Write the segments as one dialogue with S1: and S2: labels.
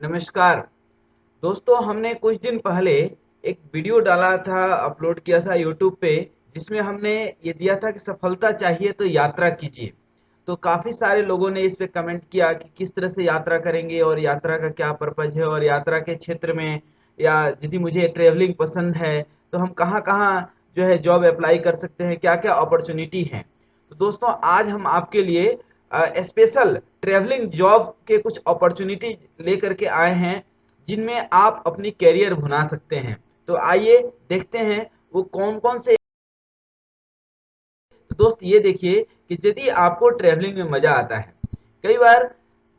S1: नमस्कार दोस्तों। हमने कुछ दिन पहले एक वीडियो डाला था, अपलोड किया था यूट्यूब पे, जिसमें हमने ये दिया था कि सफलता चाहिए तो यात्रा कीजिए। तो काफी सारे लोगों ने इस पे कमेंट किया कि किस तरह से यात्रा करेंगे और यात्रा का क्या पर्पज है, और यात्रा के क्षेत्र में या यदि मुझे ट्रेवलिंग पसंद है तो हम कहाँ कहाँ जो है जॉब अप्लाई कर सकते हैं, क्या क्या अपॉर्चुनिटी हैं। तो दोस्तों, आज हम आपके लिए स्पेशल ट्रेवलिंग जॉब के कुछ अपॉर्चुनिटी लेकर के आए हैं, जिनमें आप अपनी कैरियर बना सकते हैं। तो आइए देखते हैं वो कौन कौन से। तो दोस्त, ये देखिए कि यदि आपको ट्रेवलिंग में मजा आता है, कई बार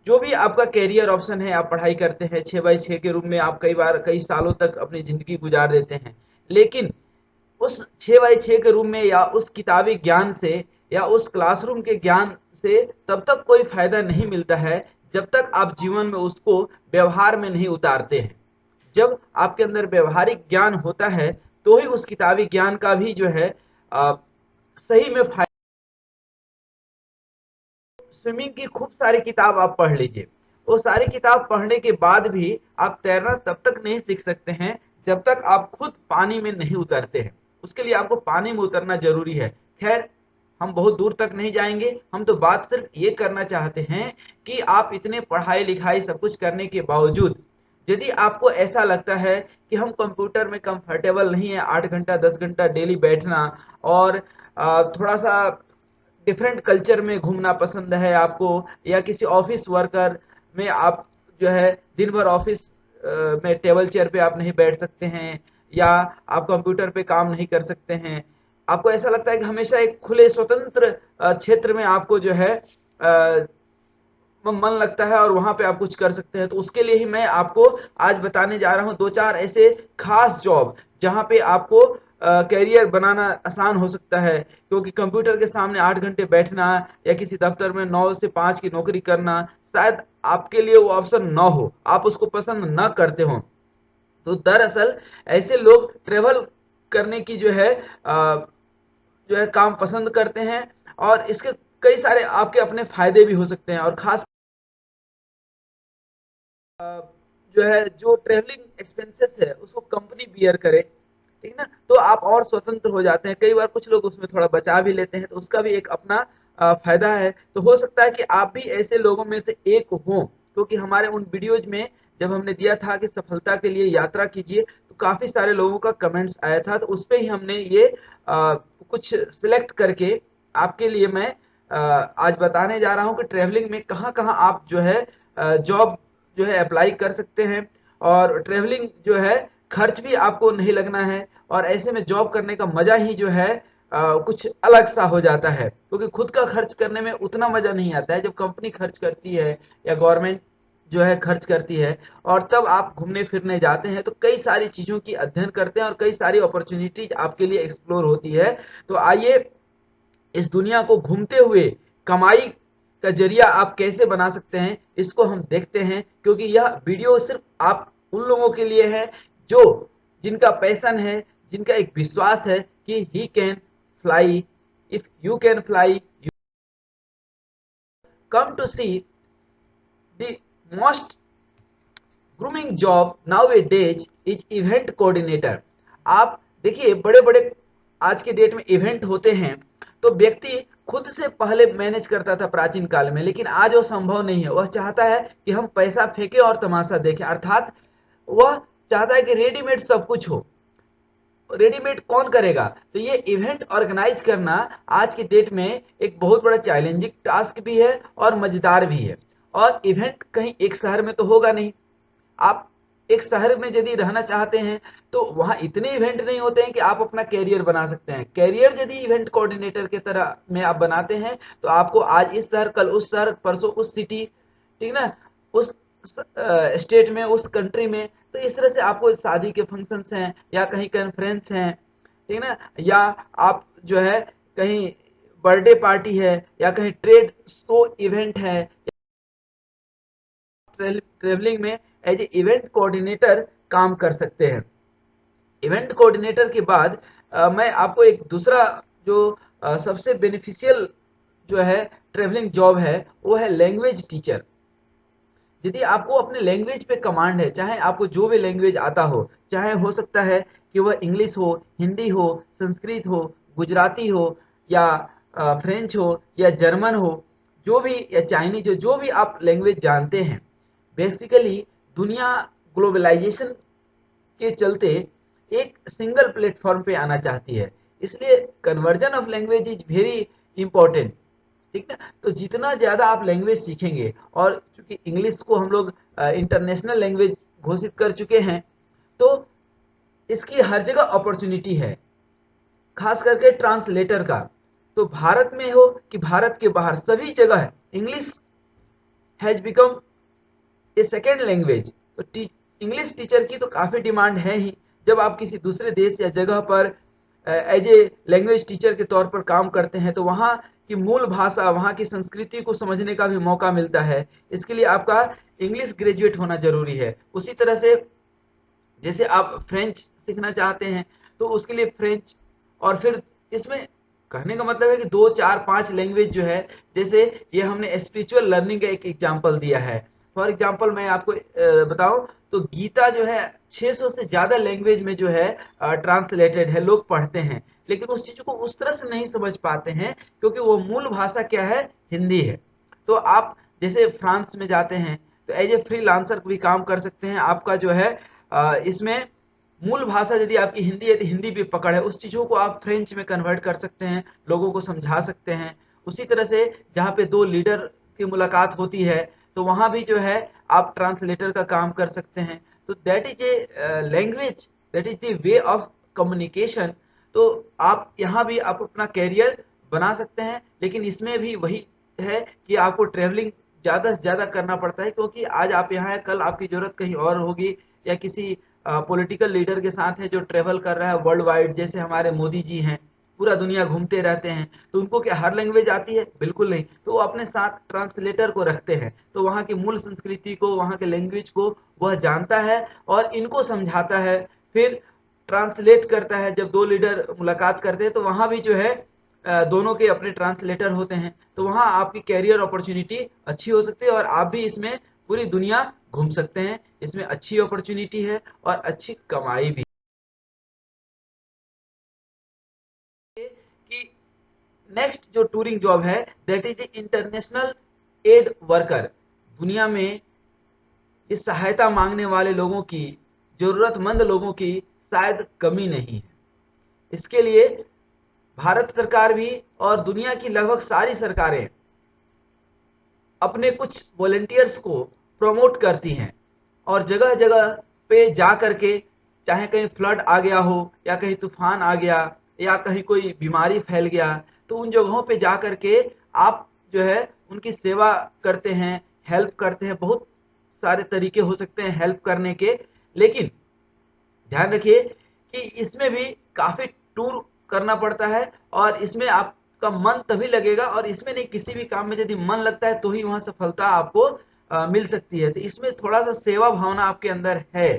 S1: जो भी आपका कैरियर ऑप्शन है, आप पढ़ाई करते हैं 6x6 के रूप में, आप कई बार कई सालों तक अपनी जिंदगी गुजार देते हैं, लेकिन उस 6x6 के रूम में या उस किताबी ज्ञान से या उस क्लासरूम के ज्ञान से तब तक कोई फायदा नहीं मिलता है जब तक आप जीवन में उसको व्यवहार में नहीं उतारते हैं। जब आपके अंदर व्यवहारिक ज्ञान होता है तो ही उस किताबी ज्ञान का भी जो है सही में फायदा। स्विमिंग की खूब सारी किताब आप पढ़ लीजिए, वो सारी किताब पढ़ने के बाद भी आप तैरना तब तक नहीं सीख सकते हैं जब तक आप खुद पानी में नहीं उतरते हैं। उसके लिए आपको पानी में उतरना जरूरी है। खैर, हम बहुत दूर तक नहीं जाएंगे, हम तो बात सिर्फ ये करना चाहते हैं कि आप इतने पढ़ाई लिखाई सब कुछ करने के बावजूद यदि आपको ऐसा लगता है कि हम कंप्यूटर में कंफर्टेबल नहीं है 8 घंटा 10 घंटा डेली बैठना, और थोड़ा सा डिफरेंट कल्चर में घूमना पसंद है आपको, या किसी ऑफिस वर्कर में आप जो है दिन भर ऑफिस में टेबल चेयर पे आप नहीं बैठ सकते हैं, या आप कंप्यूटर पे काम नहीं कर सकते हैं, आपको ऐसा लगता है कि हमेशा एक खुले स्वतंत्र क्षेत्र में आपको जो है मन लगता है और वहां पे आप कुछ कर सकते हैं, तो उसके लिए ही मैं आपको आज बताने जा रहा हूं दो चार ऐसे खास जॉब जहां पे आपको कैरियर बनाना आसान हो सकता है। क्योंकि कंप्यूटर के सामने 8 घंटे बैठना या किसी दफ्तर में 9 से 5 की नौकरी करना शायद आपके लिए वो ऑप्शन ना हो, आप उसको पसंद ना करते हो। तो दरअसल ऐसे लोग ट्रेवल करने की जो है काम पसंद करते हैं, और इसके कई सारे आपके अपने फायदे भी हो सकते हैं। और खास जो है जो ट्रेवलिंग एक्सपेंसेस है उसको कंपनी बियर करे, ठीक ना, तो आप और स्वतंत्र हो जाते हैं। कई बार कुछ लोग उसमें थोड़ा बचा भी लेते हैं, तो उसका भी एक अपना फायदा है। तो हो सकता है कि आप भी ऐसे लोगों में से एक हो, क्योंकि हमारे उन वीडियोज में जब हमने दिया था कि सफलता के लिए यात्रा कीजिए, तो काफी सारे लोगों का कमेंट्स आया था, तो उस पर ही हमने ये कुछ सिलेक्ट करके आपके लिए मैं आज बताने जा रहा हूँ कि ट्रेवलिंग में कहाँ कहाँ आप जो है जॉब जो है अप्लाई कर सकते हैं। और ट्रेवलिंग जो है खर्च भी आपको नहीं लगना है, और ऐसे में जॉब करने का मजा ही जो है कुछ अलग सा हो जाता है, क्योंकि खुद का खर्च करने में उतना मजा नहीं आता है जब कंपनी खर्च करती है या गवर्नमेंट जो है खर्च करती है। और तब आप घूमने फिरने जाते हैं तो कई सारी चीजों की अध्ययन करते हैं और कई सारी अपॉर्चुनिटीज आपके लिए एक्सप्लोर होती है। तो आइए इस दुनिया को घूमते हुए कमाई का जरिया आप कैसे बना सकते हैं, इसको हम देखते हैं। क्योंकि यह वीडियो सिर्फ आप उन लोगों के लिए है जो जिनका पैशन है, जिनका एक विश्वास है कि he can fly, if you can fly, come to see the most grooming job nowadays is event coordinator. आप देखिए, बड़े बड़े आज के डेट में इवेंट होते हैं, तो व्यक्ति खुद से पहले मैनेज करता था प्राचीन काल में, लेकिन आज वो संभव नहीं है। वह चाहता है कि हम पैसा फेंके और तमाशा देखें, अर्थात वह चाहता है कि रेडीमेड सब कुछ हो। रेडीमेड कौन करेगा? तो ये इवेंट ऑर्गेनाइज करना आज की डेट में एक बहुत बड़ा चैलेंजिंग टास्क भी है और मजेदार भी है। और इवेंट कहीं एक शहर में तो होगा नहीं। आप एक शहर में यदि रहना चाहते हैं तो वहां इतने इवेंट नहीं होते हैं कि आप अपना कैरियर बना सकते हैं। कैरियर यदि इवेंट कोऑर्डिनेटर के तरह में आप बनाते हैं तो आपको आज इस शहर, कल उस शहर, परसों उस सिटी, ठीक ना, उस स्टेट में, उस कंट्री में। तो इस तरह से आपको शादी के फंक्शंस हैं या कहीं कॉन्फ्रेंस हैं, ठीक ना, या आप जो है कहीं बर्थडे पार्टी है या कहीं ट्रेड शो इवेंट है, ट्रेवलिंग में एज ए इवेंट कोऑर्डिनेटर काम कर सकते हैं। इवेंट कोऑर्डिनेटर के बाद मैं आपको एक दूसरा जो सबसे बेनिफिशियल जो है ट्रेवलिंग जॉब है, वो है लैंग्वेज टीचर। यदि आपको अपने लैंग्वेज पे कमांड है, चाहे आपको जो भी लैंग्वेज आता हो, चाहे हो सकता है कि वह इंग्लिश हो, हिंदी हो, संस्कृत हो, गुजराती हो, या फ्रेंच हो, या जर्मन हो, जो भी, या चाइनीज हो, जो भी आप लैंग्वेज जानते हैं, बेसिकली दुनिया ग्लोबलाइजेशन के चलते एक सिंगल प्लेटफॉर्म पे आना चाहती है। इसलिए conversion of language is very important. ठीक है, तो जितना ज्यादा आप लैंग्वेज सीखेंगे, और चूंकि इंग्लिश को हम लोग इंटरनेशनल लैंग्वेज घोषित कर चुके हैं, तो इसकी हर जगह अपॉर्चुनिटी है, खास करके ट्रांसलेटर का। तो भारत में हो कि भारत के बाहर, सभी जगह English has become a second language. तो इंग्लिश टीचर की तो काफी डिमांड है ही। जब आप किसी दूसरे देश या जगह पर एज ए लैंग्वेज टीचर के तौर पर काम करते हैं, तो वहाँ की मूल भाषा, वहाँ की संस्कृति को समझने का भी मौका मिलता है। इसके लिए आपका इंग्लिश ग्रेजुएट होना जरूरी है। उसी तरह से जैसे आप फ्रेंच सीखना चाहते हैं, तो उसके लिए फ्रेंच, और फिर इसमें कहने का मतलब है कि 2 4 5 लैंग्वेज जो है, जैसे ये हमने स्पिरिचुअल लर्निंग का एक एग्जांपल दिया है। फॉर एग्जांपल मैं आपको बताऊं, तो गीता जो है 600 से ज्यादा लैंग्वेज में जो है ट्रांसलेटेड है, लोग पढ़ते हैं, लेकिन उस चीज को उस तरह से नहीं समझ पाते हैं, क्योंकि वो मूल भाषा क्या है, हिंदी है। तो आप जैसे फ्रांस में जाते हैं, तो एज ए फ्रीलांसर भी काम कर सकते हैं। आपका जो है इसमें मूल भाषा यदि आपकी हिंदी है, तो हिंदी भी पकड़ है, उस चीजों को आप फ्रेंच में कन्वर्ट कर सकते हैं, लोगों को समझा सकते हैं। उसी तरह से जहाँ पे दो लीडर की मुलाकात होती है, तो वहां भी जो है आप ट्रांसलेटर का काम कर सकते हैं। तो that is a language, that is the way of communication. तो आप यहाँ भी आप अपना कैरियर बना सकते हैं, लेकिन इसमें भी वही है कि आपको ट्रेवलिंग ज्यादा से ज्यादा करना पड़ता है, क्योंकि आज आप यहाँ है, कल आपकी जरूरत कहीं और होगी, या किसी पॉलिटिकल लीडर के साथ है जो ट्रेवल कर रहा है वर्ल्ड वाइड, जैसे हमारे मोदी जी हैं, पूरा दुनिया घूमते रहते हैं। तो उनको क्या हर लैंग्वेज आती है? बिल्कुल नहीं। तो वो अपने साथ ट्रांसलेटर को रखते हैं, तो वहाँ की मूल संस्कृति को, वहाँ के लैंग्वेज को वह जानता है और इनको समझाता है, फिर ट्रांसलेट करता है। जब दो लीडर मुलाकात करते हैं, तो वहाँ भी जो है दोनों के अपने ट्रांसलेटर होते हैं। तो वहाँ आपकी कैरियर अपॉर्चुनिटी अच्छी हो सकती है, और आप भी इसमें पूरी दुनिया घूम सकते हैं। इसमें अच्छी अपॉर्चुनिटी है और अच्छी कमाई भी है। कि नेक्स्ट जो टूरिंग जॉब है, that is international aid worker. दुनिया में इस सहायता मांगने वाले लोगों की, जरूरतमंद लोगों की शायद कमी नहीं है। इसके लिए भारत सरकार भी और दुनिया की लगभग सारी सरकारें अपने कुछ वॉलेंटियर्स को प्रमोट करती हैं, और जगह जगह पे जा करके, चाहे कहीं फ्लड आ गया हो, या कहीं तूफान आ गया, या कहीं कोई बीमारी फैल गया, तो उन जगहों पे जा करके आप जो है उनकी सेवा करते हैं, हेल्प करते हैं। बहुत सारे तरीके हो सकते हैं हेल्प करने के, लेकिन ध्यान रखिए कि इसमें भी काफी टूर करना पड़ता है, और इसमें आपका मन तभी लगेगा, और इसमें नहीं, किसी भी काम में यदि मन लगता है तो ही वहां सफलता आपको मिल सकती है। तो इसमें थोड़ा सा सेवा भावना आपके अंदर है,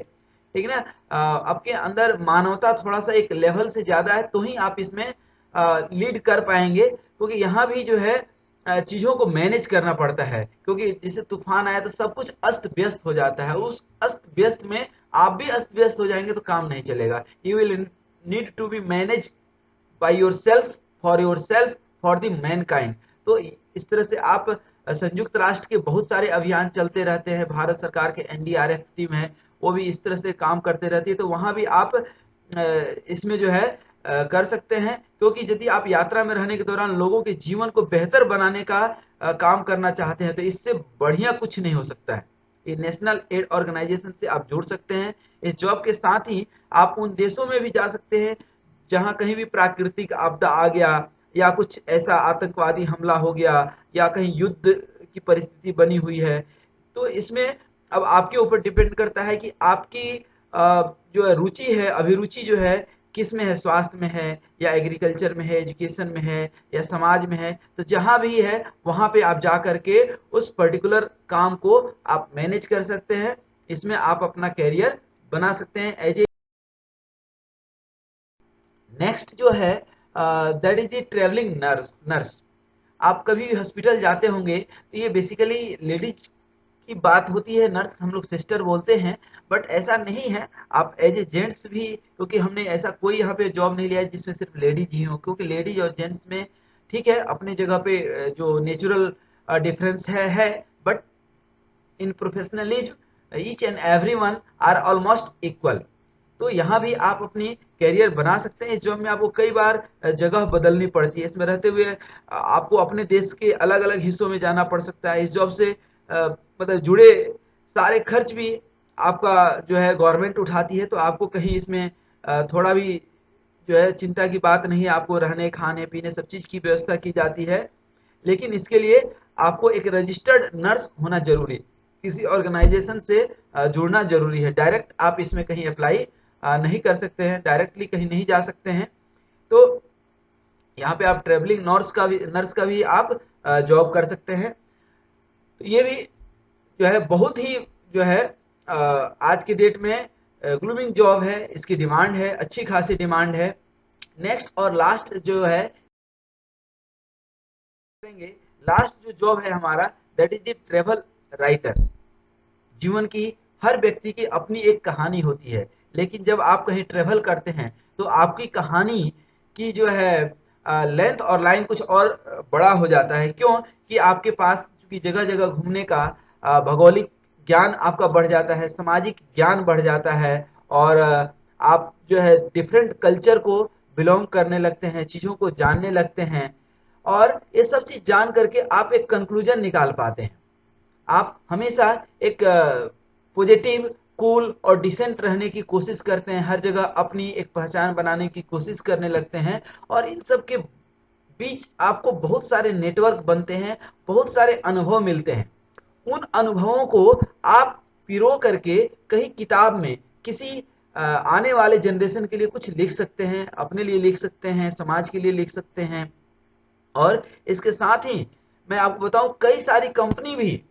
S1: ठीक है ना, आपके अंदर मानवता थोड़ा सा एक लेवल से ज्यादा है, तो ही आप इसमें लीड कर पाएंगे। क्योंकि यहाँ भी जो है चीजों को मैनेज करना पड़ता है, क्योंकि जैसे तूफान आया तो सब कुछ अस्त व्यस्त हो जाता है। उस अस्त व्यस्त में आप भी अस्त व्यस्त हो जाएंगे तो काम नहीं चलेगा। You will need to be manage by yourself, for yourself, for the mankind. तो इस तरह से आप संयुक्त राष्ट्र के बहुत सारे अभियान चलते रहते हैं, भारत सरकार के एनडीआरएफ टीम है, वो भी इस तरह से काम करते रहती है। तो वहां भी आप इसमें जो है कर सकते हैं, क्योंकि यदि आप यात्रा में रहने के दौरान लोगों के जीवन को बेहतर बनाने का काम करना चाहते हैं, तो इससे बढ़िया कुछ नहीं हो सकता है। ये नेशनल एड ऑर्गेनाइजेशन से आप जुड़ सकते हैं। इस जॉब के साथ ही आप उन देशों में भी जा सकते हैं जहां कहीं भी प्राकृतिक आपदा आ गया, या कुछ ऐसा आतंकवादी हमला हो गया, या कहीं युद्ध की परिस्थिति बनी हुई है। तो इसमें अब आपके ऊपर डिपेंड करता है कि आपकी जो है रुचि है, अभिरुचि जो है किस में है, स्वास्थ्य में है, या एग्रीकल्चर में है, एजुकेशन में है, या समाज में है। तो जहां भी है वहां पे आप जा करके उस पर्टिकुलर काम को आप मैनेज कर सकते हैं। इसमें आप अपना कैरियर बना सकते हैं एज ए। नेक्स्ट जो है that is the travelling nurse. आप कभी भी हॉस्पिटल जाते होंगे, तो ये बेसिकली लेडीज की बात होती है, नर्स हम लोग सिस्टर बोलते हैं, बट ऐसा नहीं है। आप एज ए जेंट्स भी, क्योंकि हमने ऐसा कोई यहाँ पे जॉब नहीं लिया है जिसमें सिर्फ लेडीज ही हो, क्योंकि लेडीज और जेंट्स में ठीक है अपनी जगह पे जो नेचुरल डिफरेंस है, but in professionalism each and every one are almost equal. तो यहाँ भी आप अपनी करियर बना सकते हैं। इस जॉब में आपको कई बार जगह बदलनी पड़ती है, इसमें रहते हुए आपको अपने देश के अलग अलग हिस्सों में जाना पड़ सकता है। इस जॉब से मतलब जुड़े सारे खर्च भी आपका जो है गवर्नमेंट उठाती है, तो आपको कहीं इसमें थोड़ा भी जो है चिंता की बात नहीं है। आपको रहने खाने पीने सब चीज की व्यवस्था की जाती है, लेकिन इसके लिए आपको एक रजिस्टर्ड नर्स होना जरूरी है, किसी ऑर्गेनाइजेशन से जुड़ना जरूरी है। डायरेक्ट आप इसमें कहीं अप्लाई नहीं कर सकते हैं, डायरेक्टली कहीं नहीं जा सकते हैं। तो यहाँ पे आप ट्रेवलिंग नर्स का भी आप जॉब कर सकते हैं। तो ये भी जो है बहुत ही जो है आज की डेट में ग्लूमिंग जॉब है, इसकी डिमांड है, अच्छी खासी डिमांड है। नेक्स्ट और लास्ट जो है करेंगे, लास्ट जो जॉब है हमारा, that is the travel writer. जीवन की हर व्यक्ति की अपनी एक कहानी होती है, लेकिन जब आप कहीं ट्रेवल करते हैं तो आपकी कहानी की जो है लेंथ और लाइन कुछ और बड़ा हो जाता है। क्यों कि आपके पास चूंकि जगह जगह घूमने का भौगोलिक ज्ञान आपका बढ़ जाता है, सामाजिक ज्ञान बढ़ जाता है, और आप जो है डिफरेंट कल्चर को बिलोंग करने लगते हैं, चीजों को जानने लगते हैं, और ये सब चीज जान करके आप एक कंक्लूजन निकाल पाते हैं। आप हमेशा एक पॉजिटिव, कूल और डिसेंट रहने की कोशिश करते हैं, हर जगह अपनी एक पहचान बनाने की कोशिश करने लगते हैं, और इन सब के बीच आपको बहुत सारे नेटवर्क बनते हैं, बहुत सारे अनुभव मिलते हैं। उन अनुभवों को आप पिरो करके कहीं किताब में किसी आने वाले जनरेशन के लिए कुछ लिख सकते हैं, अपने लिए लिख सकते हैं, समाज के लिए लिख सकते हैं। और इसके साथ ही मैं आपको बताऊं, कई सारी कंपनी भी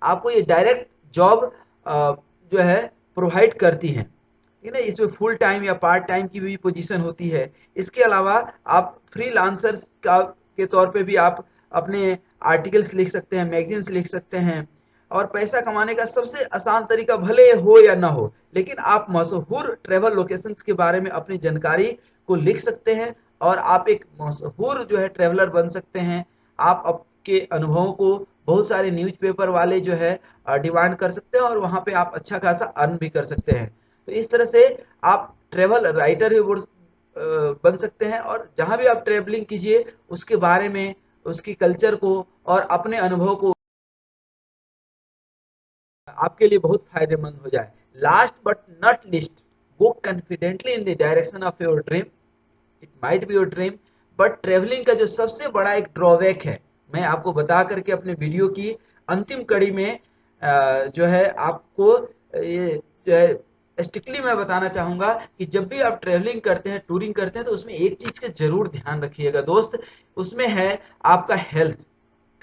S1: आपको ये डायरेक्ट जॉब जो है प्रोवाइड करती हैं, ठीक है ना। इसमें फुल टाइम या पार्ट टाइम की भी पोजीशन होती है। इसके अलावा आप फ्रीलांसर्स का के तौर पे भी आप अपने आर्टिकल्स लिख सकते हैं, मैगजीन्स लिख सकते हैं, और पैसा कमाने का सबसे आसान तरीका भले हो या ना हो, लेकिन आप मशहूर ट्रेवल लोकेशंस के बारे में अपनी जानकारी को लिख सकते हैं, और आप एक मशहूर जो है ट्रेवलर बन सकते हैं। आप आपके अनुभवों को बहुत सारे न्यूज़पेपर वाले जो है डिमांड कर सकते हैं, और वहां पे आप अच्छा खासा अर्न भी कर सकते हैं। तो इस तरह से आप ट्रेवल राइटर भी बन सकते हैं, और जहां भी आप ट्रेवलिंग कीजिए उसके बारे में, उसकी कल्चर को और अपने अनुभव को आपके लिए बहुत फायदेमंद हो जाए। Last but not list, go confidently in the direction of your dream. It might be your dream, but travelling का जो सबसे बड़ा एक ड्रॉबैक है, मैं आपको बता करके अपने वीडियो की अंतिम कड़ी में जो है आपको ये जो है स्ट्रिक्टली मैं बताना चाहूंगा कि जब भी आप ट्रेवलिंग करते हैं, टूरिंग करते हैं, तो उसमें एक चीज का जरूर ध्यान रखिएगा दोस्त, उसमें है आपका हेल्थ।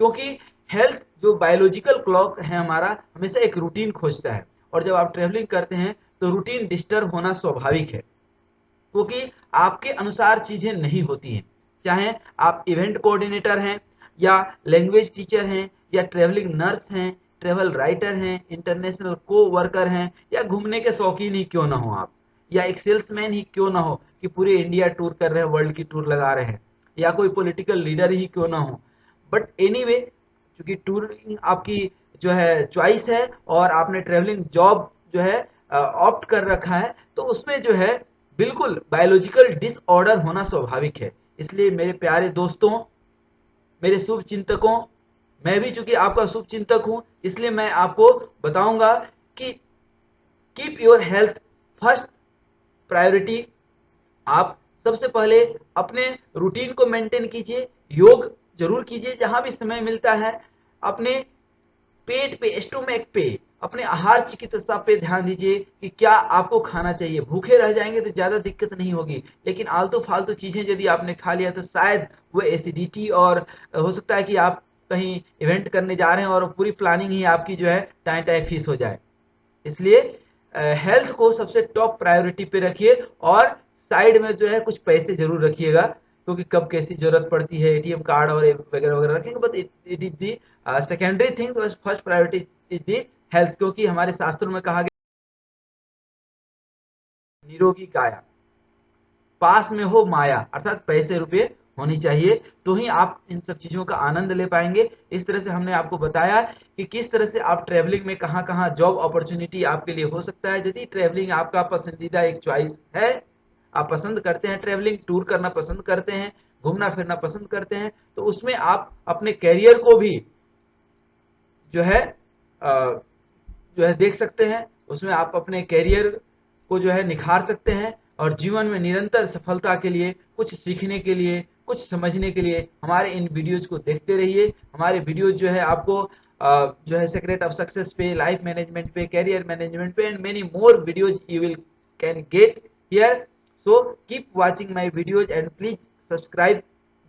S1: क्योंकि हेल्थ जो बायोलॉजिकल क्लॉक है हमारा, हमेशा एक रूटीन खोजता है, और जब आप ट्रेवलिंग करते हैं तो रूटीन डिस्टर्ब होना स्वाभाविक है, क्योंकि आपके अनुसार चीजें नहीं होती हैं। चाहे आप इवेंट कोऑर्डिनेटर हैं, या लैंग्वेज टीचर हैं, या ट्रेवलिंग नर्स हैं, ट्रेवल राइटर हैं, इंटरनेशनल को वर्कर हैं, या घूमने के शौकीन ही क्यों ना हो आप, या एक सेल्समैन ही क्यों ना हो कि पूरे इंडिया टूर कर रहे हैं, वर्ल्ड की टूर लगा रहे हैं, या कोई पॉलिटिकल लीडर ही क्यों ना हो। बट एनीवे, क्योंकि टूरिंग आपकी जो है चॉइस है, और आपने ट्रेवलिंग जॉब जो है ऑप्ट कर रखा है, तो उसमें जो है बिल्कुल बायोलॉजिकल डिसऑर्डर होना स्वाभाविक है। इसलिए मेरे प्यारे दोस्तों, मेरे शुभ चिंतकों, मैं भी चूंकि आपका शुभ चिंतक हूं, इसलिए मैं आपको बताऊंगा कि keep your health first priority. आप सबसे पहले अपने रूटीन को मेंटेन कीजिए, योग जरूर कीजिए जहां भी समय मिलता है, अपने पेट पे, स्टोमक पे, अपने आहार चिकित्सा पे ध्यान दीजिए कि क्या आपको खाना चाहिए। भूखे रह जाएंगे तो ज्यादा दिक्कत नहीं होगी, लेकिन आलतू फालतू चीजें यदि आपने खा लिया तो शायद वो एसिडिटी, और हो सकता है कि आप कहीं इवेंट करने जा रहे हैं और पूरी प्लानिंग ही आपकी जो है टाइम टाइम फीस हो जाए। इसलिए हेल्थ को सबसे टॉप प्रायोरिटी पे रखिए, और साइड में जो है कुछ पैसे जरूर रखिएगा, क्योंकि कब कैसी जरूरत पड़ती है, एटीएम कार्ड और वगैरह वगैरह रखेंगे, but it is the secondary thing. First priority is the health, क्योंकि हमारे शास्त्रों में कहा गया निरोगी काया, पास में हो माया, अर्थात पैसे रुपए होनी चाहिए, तो ही आप इन सब चीजों का आनंद ले पाएंगे। इस तरह से हमने आपको बताया कि किस तरह से आप ट्रेवलिंग में कहां कहां जॉब अपॉर्चुनिटी आपके लिए हो सकता है। यदि ट्रेवलिंग आपका पसंदीदा एक चॉइस है, आप पसंद करते हैं ट्रेवलिंग, टूर करना पसंद करते हैं, घूमना फिरना पसंद करते हैं, तो उसमें आप अपने कैरियर को भी जो है देख सकते हैं, उसमें आप अपने कैरियर को जो है निखार सकते हैं, और जीवन में निरंतर सफलता के लिए, कुछ सीखने के लिए, कुछ समझने के लिए हमारे इन वीडियोज को देखते रहिए। हमारे वीडियोज जो है आपको जो है सीक्रेट ऑफ सक्सेस पे, लाइफ मैनेजमेंट पे, कैरियर मैनेजमेंट पे and many more videos you will can get here. So keep watching my videos and please subscribe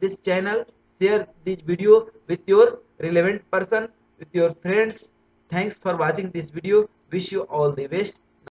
S1: this channel, share this video with your relevant person, with your friends. Thanks for watching this video. Wish you all the best.